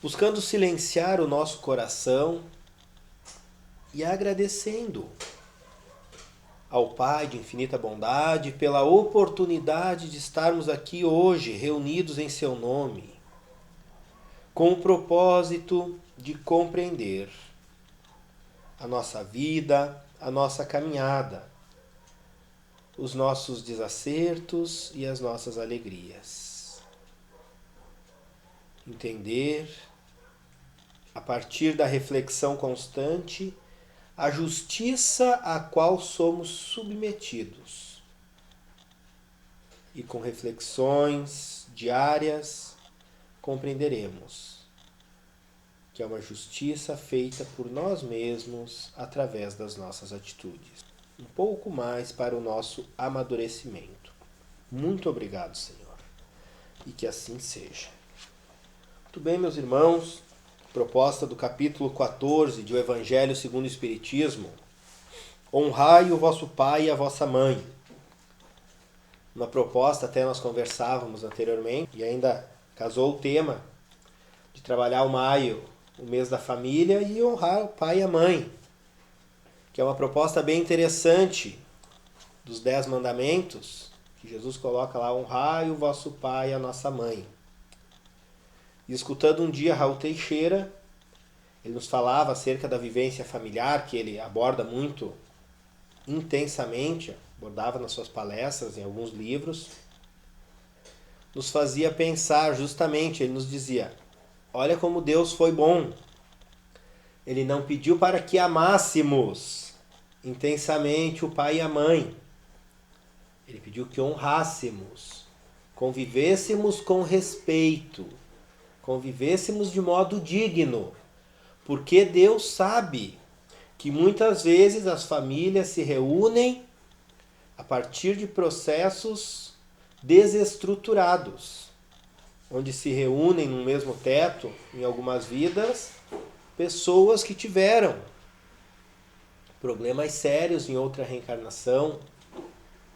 buscando silenciar o nosso coração e agradecendo ao Pai de infinita bondade pela oportunidade de estarmos aqui hoje reunidos em seu nome, com o propósito de compreender a nossa vida, a nossa caminhada, os nossos desacertos e as nossas alegrias. Entender, a partir da reflexão constante, a justiça a qual somos submetidos. E com reflexões diárias, compreenderemos que é uma justiça feita por nós mesmos através das nossas atitudes. Um pouco mais para o nosso amadurecimento. Muito obrigado, Senhor. E que assim seja. Muito bem, meus irmãos. Proposta do capítulo 14 do Evangelho segundo o Espiritismo. Honrai o vosso pai e a vossa mãe. Uma proposta, até nós conversávamos anteriormente, e ainda casou o tema de trabalhar o maio, o mês da família, e honrar o pai e a mãe, que é uma proposta bem interessante dos 10 mandamentos, que Jesus coloca lá: honrai o vosso pai e a nossa mãe. E escutando um dia Raul Teixeira, ele nos falava acerca da vivência familiar, que ele aborda muito intensamente, abordava nas suas palestras, em alguns livros, nos fazia pensar justamente, ele nos dizia: olha como Deus foi bom. Ele não pediu para que amássemos intensamente o pai e a mãe. Ele pediu que honrássemos, convivêssemos com respeito, convivêssemos de modo digno, porque Deus sabe que muitas vezes as famílias se reúnem a partir de processos desestruturados, onde se reúnem no mesmo teto, em algumas vidas, pessoas que tiveram problemas sérios em outra reencarnação,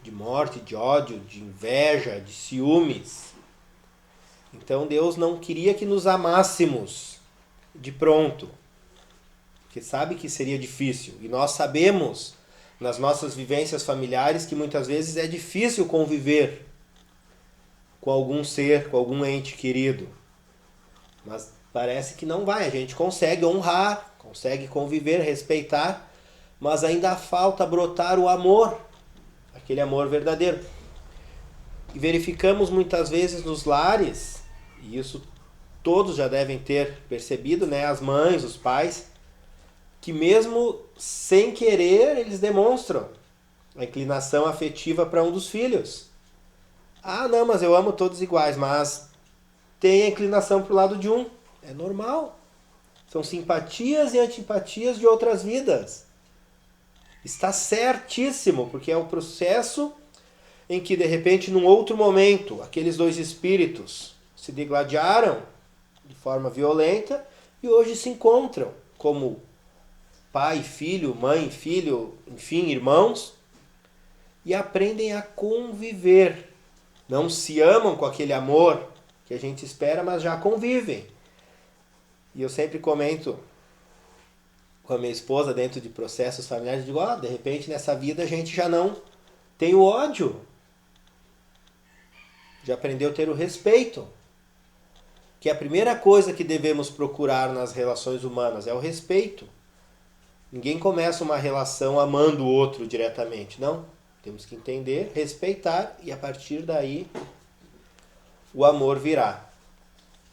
de morte, de ódio, de inveja, de ciúmes. Então Deus não queria que nos amássemos de pronto, porque sabe que seria difícil. E nós sabemos, nas nossas vivências familiares, que muitas vezes é difícil conviver com algum ser, com algum ente querido. Mas parece que não vai. A gente consegue honrar, consegue conviver, respeitar, mas ainda falta brotar o amor, aquele amor verdadeiro. E verificamos muitas vezes nos lares, e isso todos já devem ter percebido, né? As mães, os pais, que mesmo sem querer eles demonstram a inclinação afetiva para um dos filhos. Ah, não, mas eu amo todos iguais, mas tem a inclinação para o lado de um. É normal. São simpatias e antipatias de outras vidas. Está certíssimo, porque é o processo em que, de repente, num outro momento, aqueles dois espíritos se degladiaram de forma violenta e hoje se encontram como pai, filho, mãe, filho, enfim, irmãos, e aprendem a conviver. Não se amam com aquele amor que a gente espera, mas já convivem. E eu sempre comento com a minha esposa dentro de processos familiares, digo, de repente nessa vida a gente já não tem o ódio. Já aprendeu a ter o respeito. Que a primeira coisa que devemos procurar nas relações humanas é o respeito. Ninguém começa uma relação amando o outro diretamente, não. Temos que entender, respeitar e a partir daí o amor virá.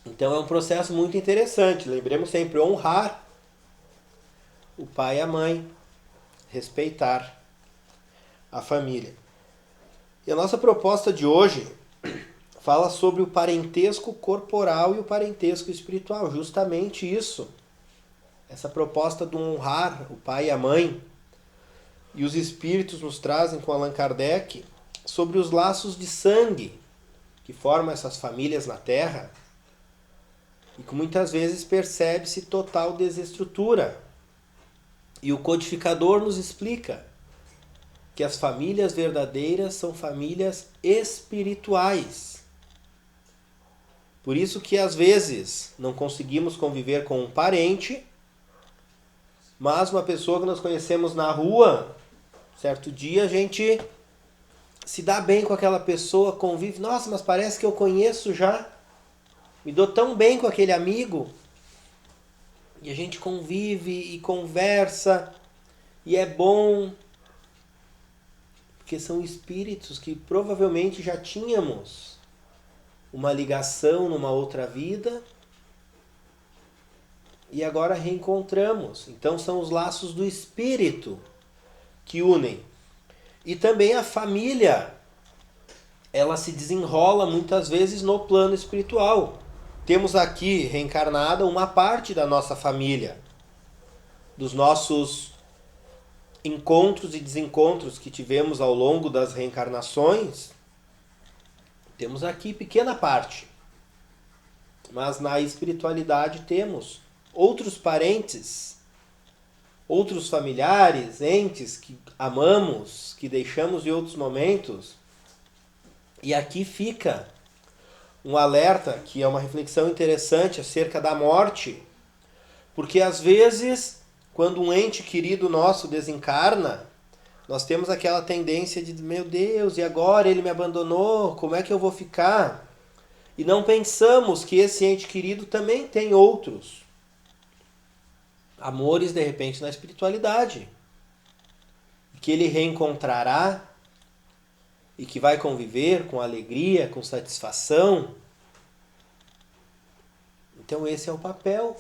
Então é um processo muito interessante. Lembremos sempre honrar o pai e a mãe, respeitar a família. E a nossa proposta de hoje fala sobre o parentesco corporal e o parentesco espiritual. Justamente isso. Essa proposta do honrar o pai e a mãe. E os espíritos nos trazem com Allan Kardec sobre os laços de sangue que formam essas famílias na Terra e que muitas vezes percebe-se total desestrutura. E o codificador nos explica que as famílias verdadeiras são famílias espirituais. Por isso que às vezes não conseguimos conviver com um parente, mas uma pessoa que nós conhecemos na rua, certo dia a gente se dá bem com aquela pessoa, convive, nossa, mas parece que eu conheço já, me dou tão bem com aquele amigo, e a gente convive e conversa, e é bom, porque são espíritos que provavelmente já tínhamos uma ligação numa outra vida, e agora reencontramos. Então são os laços do espírito que unem. E também a família, ela se desenrola muitas vezes no plano espiritual. Temos aqui reencarnada uma parte da nossa família, dos nossos encontros e desencontros que tivemos ao longo das reencarnações. Temos aqui pequena parte, mas na espiritualidade temos outros parentes, outros familiares, entes que amamos, que deixamos em outros momentos. E aqui fica um alerta, que é uma reflexão interessante acerca da morte, porque às vezes, quando um ente querido nosso desencarna, nós temos aquela tendência de, meu Deus, e agora ele me abandonou, como é que eu vou ficar? E não pensamos que esse ente querido também tem outros amores, de repente, na espiritualidade, que ele reencontrará e que vai conviver com alegria, com satisfação. Então esse é o papel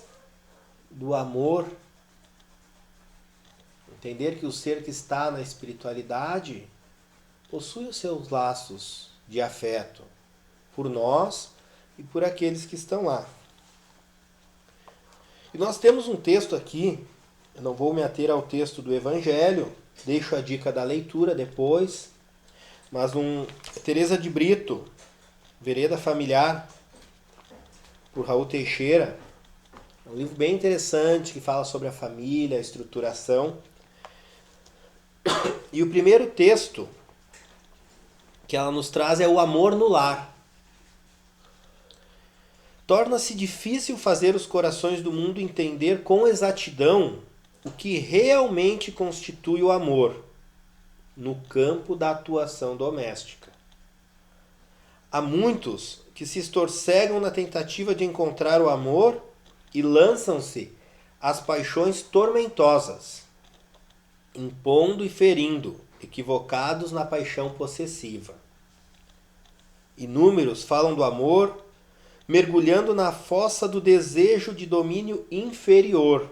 do amor. Entender que o ser que está na espiritualidade possui os seus laços de afeto por nós e por aqueles que estão lá. E nós temos um texto aqui, eu não vou me ater ao texto do Evangelho, deixo a dica da leitura depois, mas Teresa de Brito, Vereda Familiar, por Raul Teixeira, é um livro bem interessante que fala sobre a família, a estruturação. E o primeiro texto que ela nos traz é o amor no lar. Torna-se difícil fazer os corações do mundo entender com exatidão o que realmente constitui o amor no campo da atuação doméstica. Há muitos que se estorcegam na tentativa de encontrar o amor e lançam-se às paixões tormentosas, impondo e ferindo, equivocados na paixão possessiva. Inúmeros falam do amor, mergulhando na fossa do desejo de domínio inferior,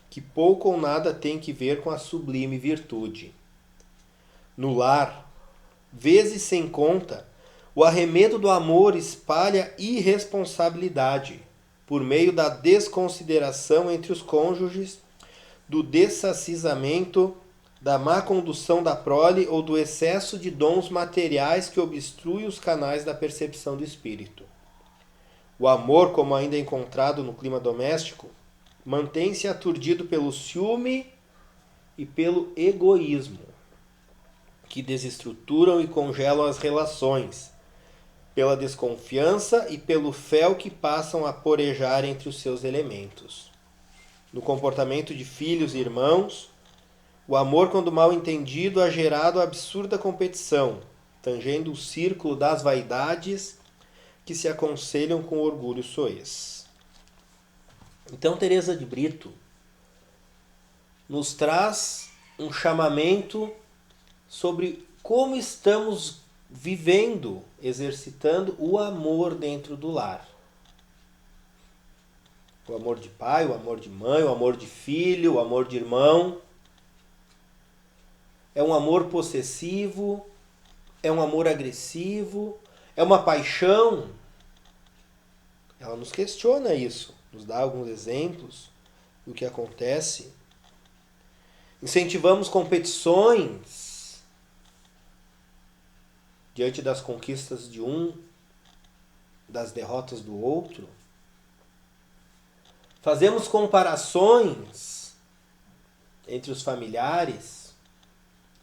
que pouco ou nada tem que ver com a sublime virtude. No lar, vezes sem conta, o arremedo do amor espalha irresponsabilidade, por meio da desconsideração entre os cônjuges, do dessacizamento, da má condução da prole ou do excesso de dons materiais que obstrui os canais da percepção do espírito. O amor, como ainda é encontrado no clima doméstico, mantém-se aturdido pelo ciúme e pelo egoísmo, que desestruturam e congelam as relações, pela desconfiança e pelo fel que passam a porejar entre os seus elementos. No comportamento de filhos e irmãos, o amor, quando mal entendido, ha gerado absurda competição, tangendo o círculo das vaidades que se aconselham com orgulho soez. Então, Teresa de Brito nos traz um chamamento sobre como estamos vivendo, exercitando o amor dentro do lar. O amor de pai, o amor de mãe, o amor de filho, o amor de irmão. É um amor possessivo, é um amor agressivo, é uma paixão. Ela nos questiona isso, nos dá alguns exemplos do que acontece. Incentivamos competições diante das conquistas de um, das derrotas do outro. Fazemos comparações entre os familiares,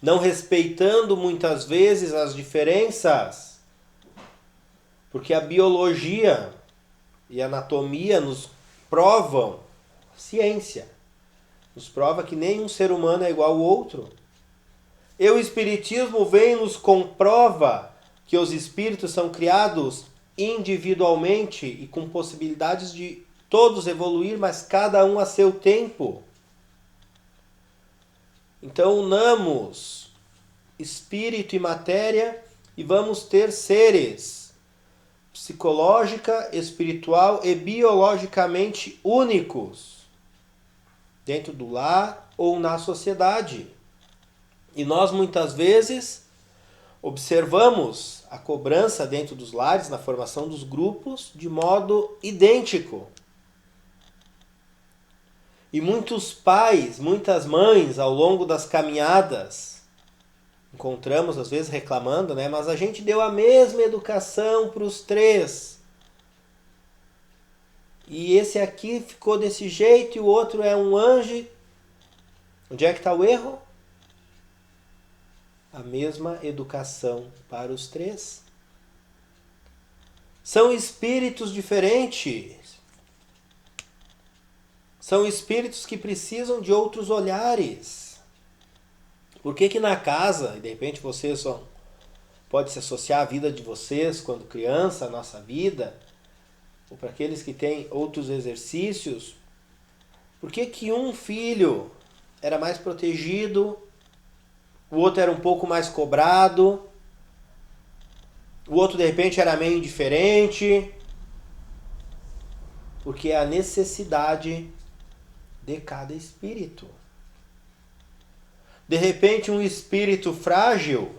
não respeitando muitas vezes as diferenças, porque a biologia e anatomia nos provam, ciência, nos prova que nenhum ser humano é igual ao outro. E o Espiritismo vem e nos comprova que os espíritos são criados individualmente e com possibilidades de todos evoluir, mas cada um a seu tempo. Então unamos espírito e matéria e vamos ter seres psicológica, espiritual e biologicamente únicos dentro do lar ou na sociedade. E nós muitas vezes observamos a cobrança dentro dos lares, na formação dos grupos, de modo idêntico. E muitos pais, muitas mães, ao longo das caminhadas, encontramos às vezes reclamando, né? Mas a gente deu a mesma educação para os três. E esse aqui ficou desse jeito e o outro é um anjo. Onde é que está o erro? A mesma educação para os três. São espíritos diferentes. São espíritos que precisam de outros olhares. Por que na casa, e de repente vocês pode se associar à vida de vocês quando criança, a nossa vida, ou para aqueles que têm outros exercícios, por que um filho era mais protegido, o outro era um pouco mais cobrado, o outro de repente era meio indiferente? Porque é a necessidade de cada espírito. De repente um espírito frágil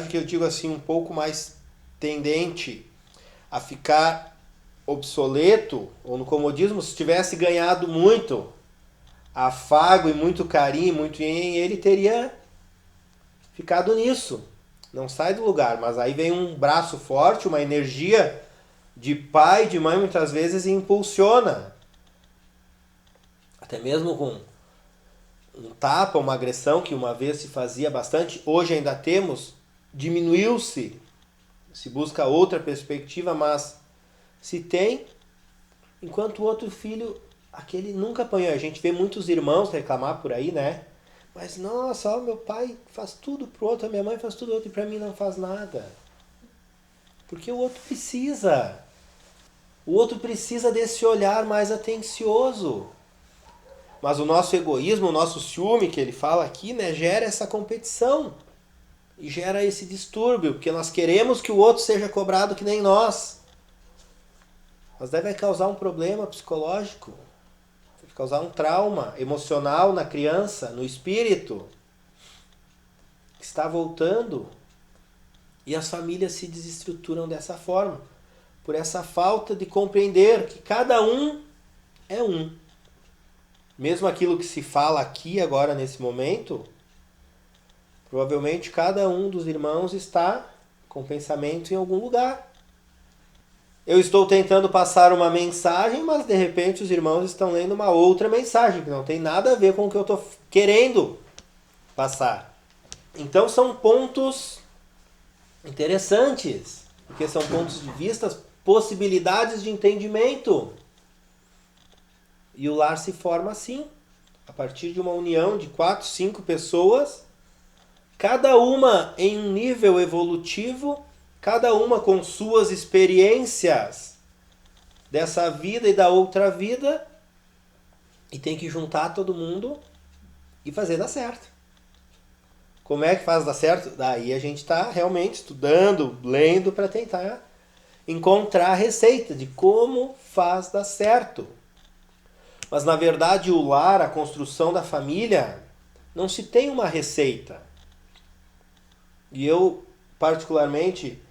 que eu digo assim, um pouco mais tendente a ficar obsoleto, ou no comodismo, se tivesse ganhado muito afago e muito carinho, muito ele teria ficado nisso. Não sai do lugar, mas aí vem um braço forte, uma energia de pai, de mãe, muitas vezes, e impulsiona. Até mesmo com um tapa, uma agressão que uma vez se fazia bastante, hoje ainda temos, diminuiu-se, se busca outra perspectiva, mas se tem, enquanto o outro filho, aquele nunca apanhou. A gente vê muitos irmãos reclamar por aí, né? Mas nossa, ó, meu pai faz tudo pro outro, a minha mãe faz tudo pro outro e pra mim não faz nada. Porque o outro precisa. O outro precisa desse olhar mais atencioso. Mas o nosso egoísmo, o nosso ciúme que ele fala aqui, né, gera essa competição. E gera esse distúrbio, porque nós queremos que o outro seja cobrado que nem nós. Mas daí vai causar um problema psicológico, vai causar um trauma emocional na criança, no espírito, que está voltando. E as famílias se desestruturam dessa forma, por essa falta de compreender que cada um é um. Mesmo aquilo que se fala aqui agora nesse momento, provavelmente cada um dos irmãos está com pensamento em algum lugar. Eu estou tentando passar uma mensagem, mas de repente os irmãos estão lendo uma outra mensagem, que não tem nada a ver com o que eu estou querendo passar. Então são pontos interessantes, porque são pontos de vista, possibilidades de entendimento. E o lar se forma assim, a partir de uma união de 4, 5 pessoas, cada uma em um nível evolutivo, cada uma com suas experiências dessa vida e da outra vida, e tem que juntar todo mundo e fazer dar certo. Como é que faz dar certo? Daí a gente está realmente estudando, lendo para tentar encontrar a receita de como faz dar certo. Mas na verdade o lar, a construção da família, não se tem uma receita. E eu, particularmente,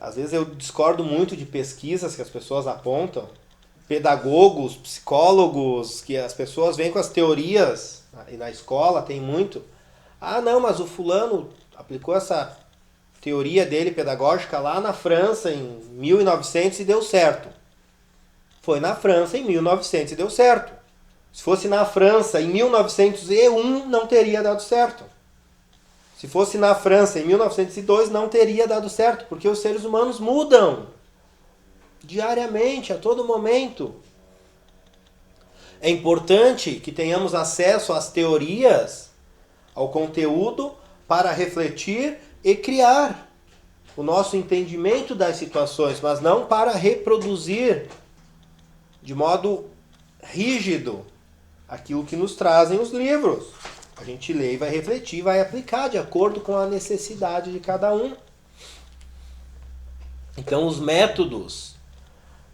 às vezes eu discordo muito de pesquisas que as pessoas apontam, pedagogos, psicólogos, que as pessoas vêm com as teorias, e na escola tem muito. Ah, não, mas o fulano aplicou essa teoria dele pedagógica lá na França em 1900 e deu certo. Foi na França em 1900 e deu certo. Se fosse na França em 1901, não teria dado certo. Se fosse na França em 1902, não teria dado certo, porque os seres humanos mudam. diariamente, a todo momento. É importante que tenhamos acesso às teorias, ao conteúdo, para refletir e criar o nosso entendimento das situações, mas não para reproduzir de modo rígido aquilo que nos trazem os livros. A gente lê e vai refletir, vai aplicar de acordo com a necessidade de cada um. Então os métodos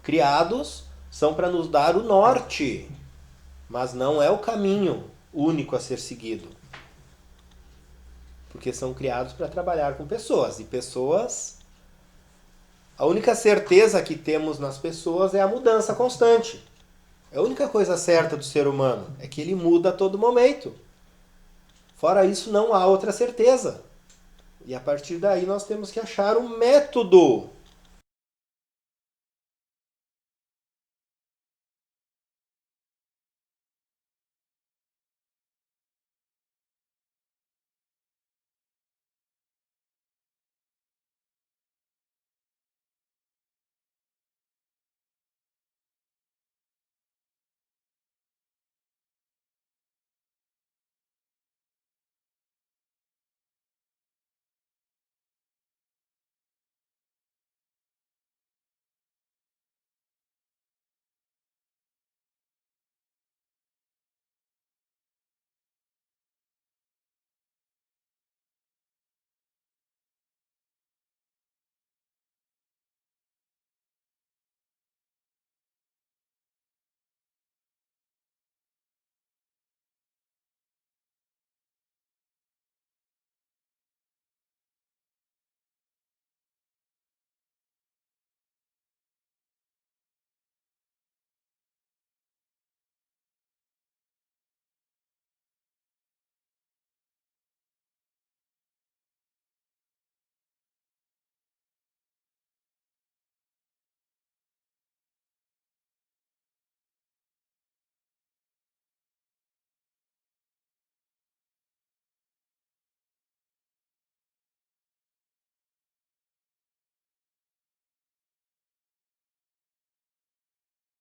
criados são para nos dar o norte, mas não é o caminho único a ser seguido. Porque são criados para trabalhar com pessoas. E pessoas... A única certeza que temos nas pessoas é a mudança constante. É a única coisa certa do ser humano. É que ele muda a todo momento. Fora isso, não há outra certeza. E a partir daí nós temos que achar um método